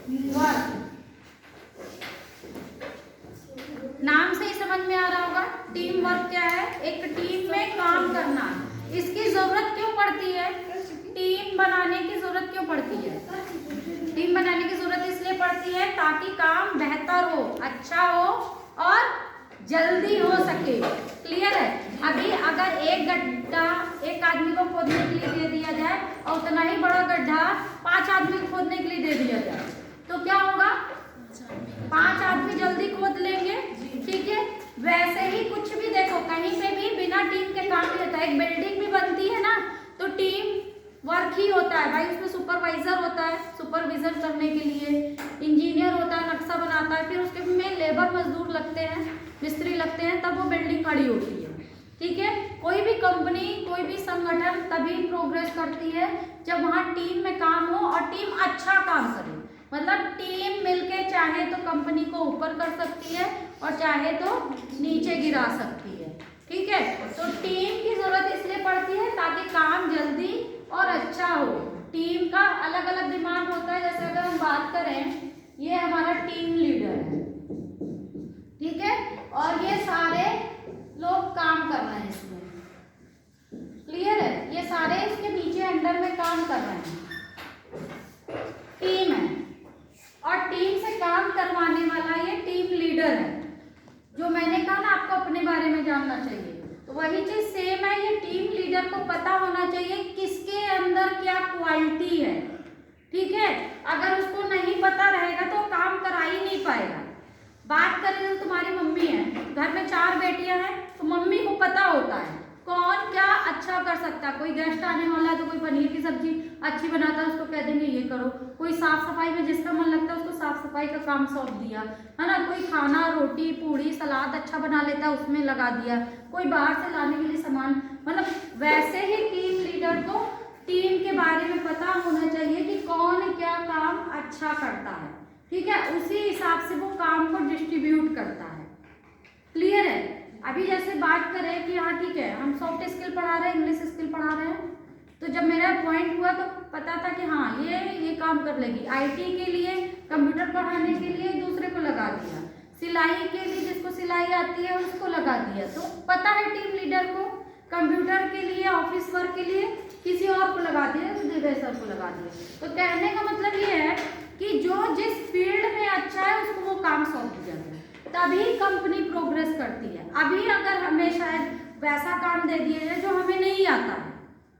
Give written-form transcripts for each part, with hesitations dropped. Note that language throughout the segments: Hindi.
वर्क। नाम से ही समझ में आ रहा होगा टीम वर्क क्या है, एक टीम में काम करना। इसकी जरूरत क्यों पड़ती है, टीम बनाने की जरूरत क्यों पड़ती है, टीम बनाने की जरूरत इसलिए पड़ती है ताकि काम बेहतर हो, अच्छा हो और जल्दी हो सके। क्लियर है। अभी अगर एक गड्ढा एक आदमी को खोदने के लिए दे दिया जाए और उतना ही बड़ा गड्ढा 5 आदमी को खोदने के लिए दे दिया जाए तो क्या होगा, 5 आदमी जल्दी खोद लेंगे। ठीक है, वैसे ही कुछ भी देखो कहीं पे भी बिना टीम के काम नहीं होता। एक बिल्डिंग भी बनती है ना तो टीम वर्क ही होता है भाई, उसमें सुपरवाइजर होता है सुपरविजन करने के लिए, इंजीनियर होता है नक्शा बनाता है, फिर उसके में लेबर मजदूर लगते हैं, मिस्त्री लगते हैं, तब वो बिल्डिंग खड़ी होती है। ठीक है, कोई भी कंपनी कोई भी संगठन तभी प्रोग्रेस करती है जब वहाँ टीम में काम हो और टीम अच्छा काम करे। मतलब टीम मिलके चाहे तो कंपनी को ऊपर कर सकती है और चाहे तो नीचे गिरा सकती है। ठीक है, तो टीम की जरूरत इसलिए पड़ती है ताकि काम जल्दी और अच्छा हो। टीम का अलग अलग दिमाग होता है। जैसे अगर हम बात करें, ये हमारा टीम लीडर है, ठीक है, और ये सारे लोग काम कर रहे हैं इसमें। क्लियर है, ये सारे इसके नीचे अंडर में काम कर रहे हैं, टीम है और टीम से काम करवाने वाला ये टीम लीडर है। जो मैंने कहा ना आपको अपने बारे में जानना चाहिए, तो वही चीज सेम है। ये टीम लीडर को पता होना चाहिए किसके अंदर क्या क्वालिटी है। ठीक है, अगर उसको नहीं पता रहेगा तो काम करा ही नहीं पाएगा। बात करें तो तुम्हारी मम्मी है, घर में 4 बेटियां हैं, तो मम्मी को पता होता है कौन क्या अच्छा कर सकता है। कोई गेस्ट आने वाला है तो कोई पनीर की सब्जी अच्छी बनाता है, उसको कह देंगे ये करो। कोई साफ सफाई में जिसका मन लगता है उसको साफ सफाई का काम सौंप दिया, है ना। कोई खाना रोटी पूड़ी सलाद अच्छा बना लेता है, उसमें लगा दिया। कोई बाहर से लाने के लिए सामान, मतलब वैसे ही टीम लीडर को टीम के बारे में पता होना चाहिए कि कौन क्या काम अच्छा करता है। ठीक है, उसी हिसाब से वो काम को डिस्ट्रीब्यूट करता है। क्लियर है। अभी जैसे बात करें कि हाँ ठीक है हम सॉफ्ट स्किल पढ़ा रहे हैं, इंग्लिश स्किल पढ़ा रहे हैं, तो जब मेरा पॉइंट हुआ तो पता था कि हाँ ये काम कर लेगी। आईटी के लिए कंप्यूटर पढ़ाने के लिए दूसरे को लगा दिया, सिलाई के लिए जिसको सिलाई आती है उसको लगा दिया। तो पता है टीम लीडर को कंप्यूटर के लिए ऑफिस वर्क के लिए किसी और को लगा दिया, सर को लगा दिया। तो कहने का मतलब ये है कि जो जिस फील्ड में अच्छा है उसको वो काम सौंप दिया जाए, तभी कंपनी प्रोग्रेस करती है। अभी अगर हमें शायद वैसा काम दे दिया जाए जो हमें नहीं आता है,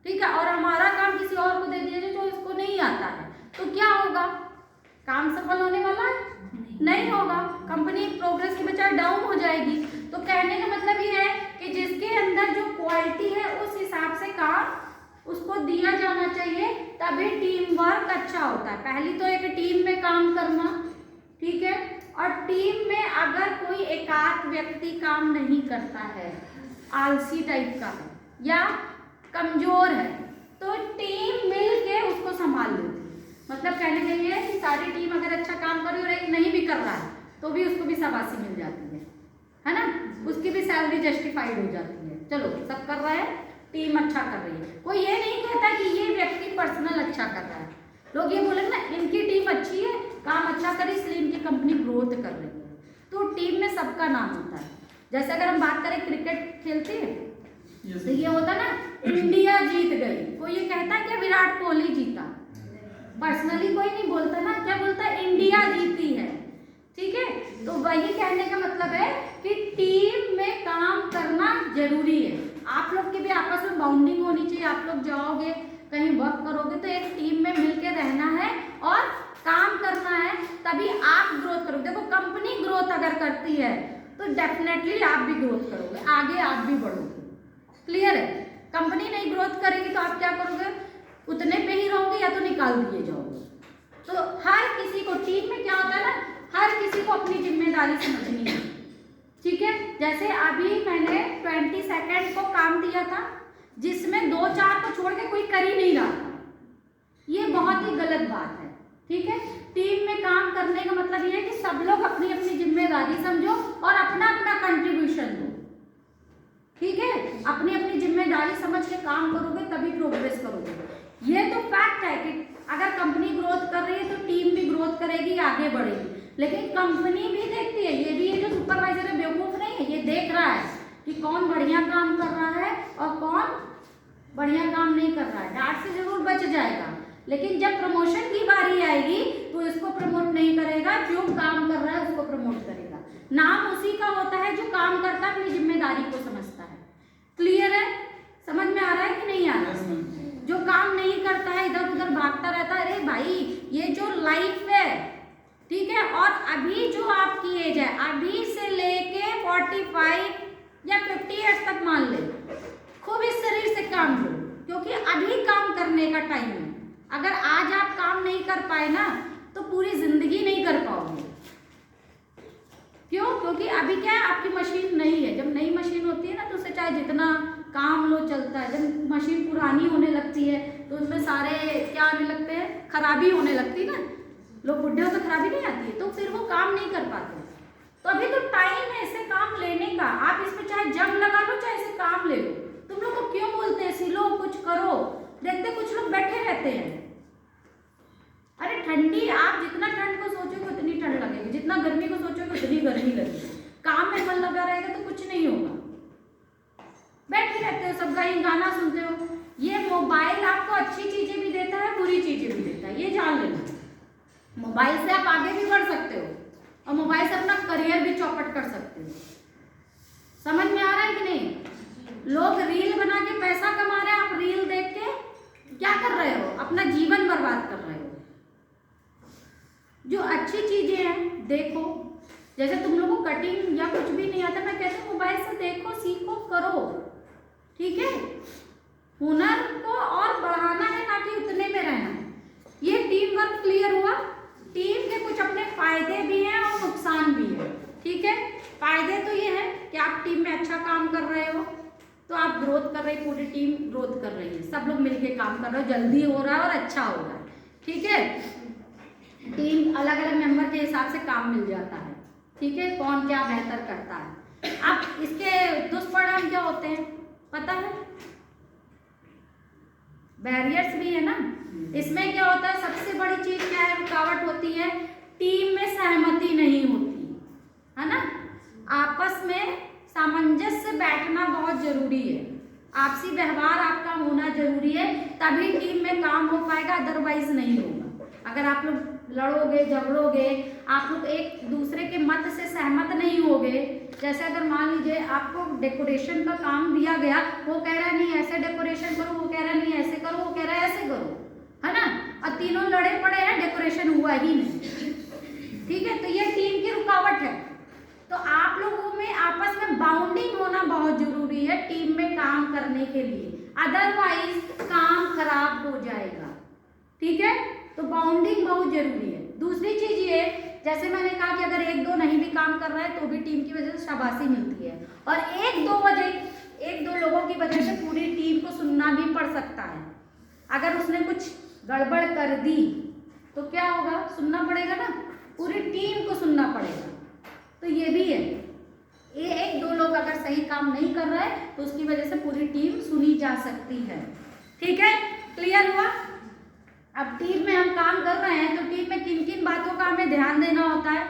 ठीक है, और हमारा काम किसी और को दे दिया जाए जो इसको नहीं आता है, तो क्या होगा, काम सफल होने वाला है नहीं होगा, कंपनी प्रोग्रेस की बजाय डाउन हो जाएगी। तो कहने का मतलब ये है कि जिसके अंदर जो क्वालिटी है उस हिसाब से काम उसको दिया जाना चाहिए, तभी टीम वर्क अच्छा होता है। पहली तो एक टीम में काम करना, ठीक है, और टीम में अगर कोई एकाध व्यक्ति काम नहीं करता है, आलसी टाइप का है या कमजोर है, तो टीम मिल के उसको संभाल लेती है। मतलब कहने के लिए कि सारी टीम अगर अच्छा काम कर रही है और एक नहीं भी कर रहा है तो भी उसको भी शाबाशी मिल जाती है ना, उसकी भी सैलरी जस्टिफाइड हो जाती है। चलो सब कर रहा है, टीम अच्छा कर रही है। कोई ये नहीं कहता कि ये व्यक्ति पर्सनल अच्छा कर रहा है, लोग ये बोलेंगे ना इनकी टीम अच्छी है, काम अच्छा करे इसलिए इनकी कंपनी ग्रोथ कर रही है। तो टीम में सबका नाम होता है। जैसे अगर हम बात करें क्रिकेट खेलते हैं तो ये होता ना इंडिया जीत गई, कोई ये कहता है कि विराट कोहली जीता, पर्सनली कोई नहीं बोलता ना, क्या बोलता है इंडिया जीती है। ठीक है, तो वही कहने का मतलब है कि टीम में काम करना जरूरी है। आप लोग की भी आपस में बाउंडिंग होनी चाहिए। आप लोग जाओगे कहीं वर्क करोगे तो एक टीम में मिलकर रहना है और काम करना है, तभी आप ग्रोथ करोगे। देखो कंपनी ग्रोथ अगर करती है तो डेफिनेटली आप भी ग्रोथ करोगे, आगे आप भी बढ़ोगे। क्लियर है। कंपनी नहीं ग्रोथ करेगी तो आप क्या करोगे, उतने पे ही रहोगे या तो निकाल दिए जाओगे। तो हर किसी को टीम में क्या होता है ना, हर किसी को अपनी जिम्मेदारी समझनी है। ठीक है, जैसे अभी मैंने 20 सेकेंड को काम दिया था जिसमें 2-4 को छोड़ के कोई कर ही नहीं रहा था, ये बहुत ही गलत बात है। ठीक है, टीम में काम करने का मतलब ये है कि सब लोग अपनी अपनी जिम्मेदारी समझो और अपना अपना कंट्रीब्यूशन दो। ठीक है, अपनी अपनी जिम्मेदारी समझ के काम करोगे तभी प्रोग्रेस करोगे। ये तो फैक्ट है कि अगर कंपनी ग्रोथ कर रही है तो टीम भी ग्रोथ करेगी, आगे बढ़ेगी। लेकिन कंपनी भी देखती है, ये भी है जो सुपरवाइजर है बेवकूफ नहीं है, ये देख रहा है कि कौन बढ़िया काम कर रहा है और कौन बढ़िया काम नहीं कर रहा है। डांट से जरूर बच जाएगा, लेकिन जब प्रमोशन की बारी आएगी तो इसको प्रमोट नहीं करेगा, जो काम कर रहा है उसको प्रमोट करेगा। नाम उसी का होता है जो काम करता है, अपनी जिम्मेदारी को समझता है। क्लियर है? समझ में आ रहा है कि नहीं आ रहा है? जो काम नहीं करता है, इधर उधर भागता रहता है, अरे भाई ये जो लाइफ है, ठीक है, और अभी जो आपकी एज है, अभी से लेके 45 या 50 ईयर्स तक मान ले, खूब इस शरीर से काम लो, क्योंकि अभी काम करने का टाइम है। अगर आज आप काम नहीं कर पाए ना तो पूरी जिंदगी नहीं कर पाओगे। क्यों? क्योंकि अभी क्या है, आपकी मशीन नई है। जब नई मशीन होती है ना तो उसे चाहे जितना काम लो चलता है। जब मशीन पुरानी होने लगती है तो उसमें सारे क्या आने लगते हैं, खराबी होने लगती है ना, लोग बुढ़े हो तो खराबी नहीं आती है, तो फिर वो काम नहीं कर पाते। तो अभी तो टाइम है इसे काम लेने का। आप इसमें चाहे जंग लगा लो, चाहे इसे काम ले लो। तुम लोग को क्यों बोलते हैं सिलो, कुछ करो? देखते कुछ लोग बैठे रहते हैं। अरे ठंडी, आप जितना ठंड को सोचोगे उतनी ठंड लगेगी, जितना गर्मी को सोचोगे उतनी गर्मी लगेगी। काम में मन लगा रहेगा तो कुछ नहीं होगा। बैठे रहते हो सब, कहीं गाना सुनते हो। ये मोबाइल आपको अच्छी चीजें भी देता है, बुरी चीजें भी देता है, ये जान लेना। मोबाइल से आप आगे भी बढ़ सकते हो और मोबाइल से अपना करियर भी चौपट कर सकते हो। समझ में आ रहा है कि नहीं? लोग रील बना के पैसा कमा रहे हैं, आप रील देख के क्या कर रहे हो? अपना जीवन बर्बाद कर रहे हो। जो अच्छी चीजें हैं देखो, जैसे तुम लोगों को कटिंग या कुछ भी नहीं आता, मैं कहती हूँ मोबाइल से देखो, सीखो, करो, ठीक है? हुनर को और बढ़ाना है, ना कि उतने में रहना है। ये टीम वर्क क्लियर हुआ? टीम के कुछ अपने फायदे भी हैं और नुकसान भी है, ठीक है? फायदे तो ये है कि आप टीम में अच्छा काम कर रहे हो तो आप ग्रोथ कर रहे हो, पूरी टीम ग्रोथ कर रही है, सब लोग मिलके काम कर रहे हो, जल्दी हो रहा है और अच्छा हो रहा है, ठीक है? टीम अलग अलग मेंबर के हिसाब से काम मिल जाता है, ठीक है? कौन क्या बेहतर करता है। अब इसके दुष्परिणाम क्या होते हैं पता है? बैरियर्स भी है ना। इसमें क्या होता है, सबसे बड़ी चीज क्या है, रुकावट होती है, टीम में सहमति नहीं होती है ना। आपस में सामंजस्य बैठना बहुत जरूरी है, आपसी व्यवहार आपका होना जरूरी है, तभी टीम में काम हो पाएगा, अदरवाइज नहीं होगा। अगर आप लोग लड़ोगे, झगड़ोगे, आप लोग एक दूसरे के मत से सहमत नहीं होगे, जैसे अगर मान लीजिए आपको डेकोरेशन का काम दिया गया, वो कह रहा है नहीं ऐसे डेकोरेशन करो, वो कह रहा है नहीं ऐसे करो, वो कह रहा है ऐसे करो, है ना, और तीनों लड़े पड़े हैं, डेकोरेशन हुआ ही नहीं, ठीक है? तो ये टीम की रुकावट है। तो आप लोगों में आपस में बाउंडिंग होना बहुत जरूरी है टीम में काम करने के लिए, अदरवाइज काम खराब हो जाएगा, ठीक है? तो बाउंडिंग बहुत जरूरी है। दूसरी चीज ये, जैसे मैंने कहा कि अगर एक दो नहीं भी काम कर रहा है तो भी टीम की वजह से शाबाशी मिलती है, और एक दो लोगों की वजह से पूरी टीम को सुनना भी पड़ सकता है। अगर उसने कुछ गड़बड़ कर दी तो क्या होगा, सुनना पड़ेगा ना, पूरी टीम को सुनना पड़ेगा। तो ये भी है, एक दो लोग अगर सही काम नहीं कर रहा है तो उसकी वजह से पूरी टीम सुनी जा सकती है, ठीक है? क्लियर हुआ? अब टीम में हम काम कर रहे हैं तो टीम में किन किन बातों का हमें ध्यान देना होता है।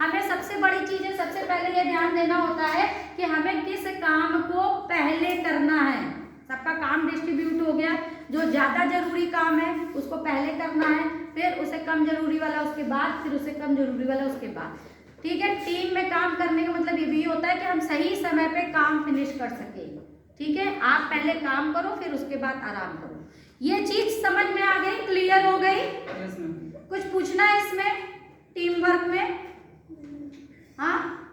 हमें सबसे बड़ी चीज है, सबसे पहले ये ध्यान देना होता है कि हमें किस काम को पहले करना है। सबका काम डिस्ट्रीब्यूट हो गया, जो ज्यादा जरूरी काम है उसको पहले करना है, फिर उसे कम जरूरी वाला उसके बाद, फिर उसे कम जरूरी वाला उसके बाद, ठीक है? टीम में काम करने का मतलब ये भी होता है कि हम सही समय पे काम फिनिश कर सके, ठीक है? आप पहले काम करो, फिर उसके बाद आराम करो। ये चीज समझ में आ गई, क्लियर हो गई? कुछ पूछना है इसमें टीम वर्क में? हाँ,